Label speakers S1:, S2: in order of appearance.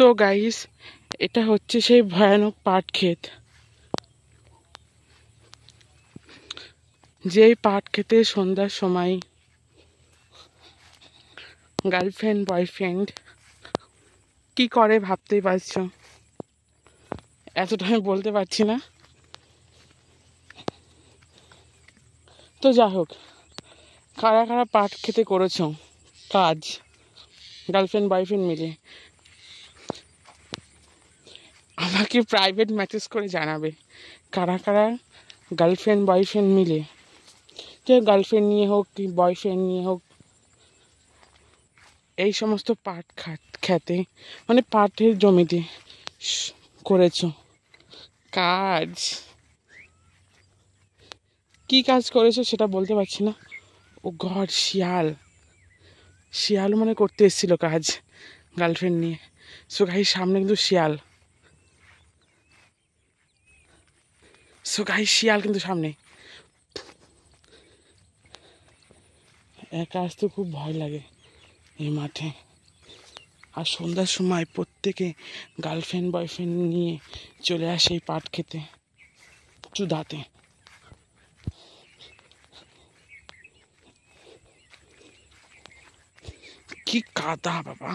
S1: So guys, এটা হচ্ছে সেই ভয়ানক পাট ক্ষেত। যেই পাট খেতে সন্ধ্যার সময় গার্লফ্রেন্ড বয়ফ্রেন্ড কি করে ভাবতেই পারছো। এতটা আমি বলতে পারছি না। তো যাই হোক, কারা কারা পাট খেতে করেছো কাজ গার্লফ্রেন্ড বয়ফ্রেন্ড মিলে, আমাকে প্রাইভেট মেসেজ করে জানাবে কারা কারা গার্লফ্রেন্ড বয়ফ্রেন্ড মিলে, যে গার্লফ্রেন্ড নিয়ে হোক কি বয়ফ্রেন্ড নিয়ে হোক, এই সমস্ত পাট খেতে মানে পাটের জমিতে করেছো কাজ। কি কাজ করেছো সেটা বলতে পারছি না। ও গড, শিয়াল শিয়াল মানে করতে এসেছিল কাজ গার্লফ্রেন্ড নিয়ে। সো গাইস, সামনে কিন্তু শিয়াল। সো গাইস, শিয়াল কিন্তু সামনে। একা আসতে খুব ভয় লাগে এই মাঠে। আর সন্ধ্যার সময় প্রত্যেকে গার্লফ্রেন্ড বয়ফ্রেন্ড নিয়ে চলে আসে এই পাট খেতে চুদাতে। কি কাদা বাবা!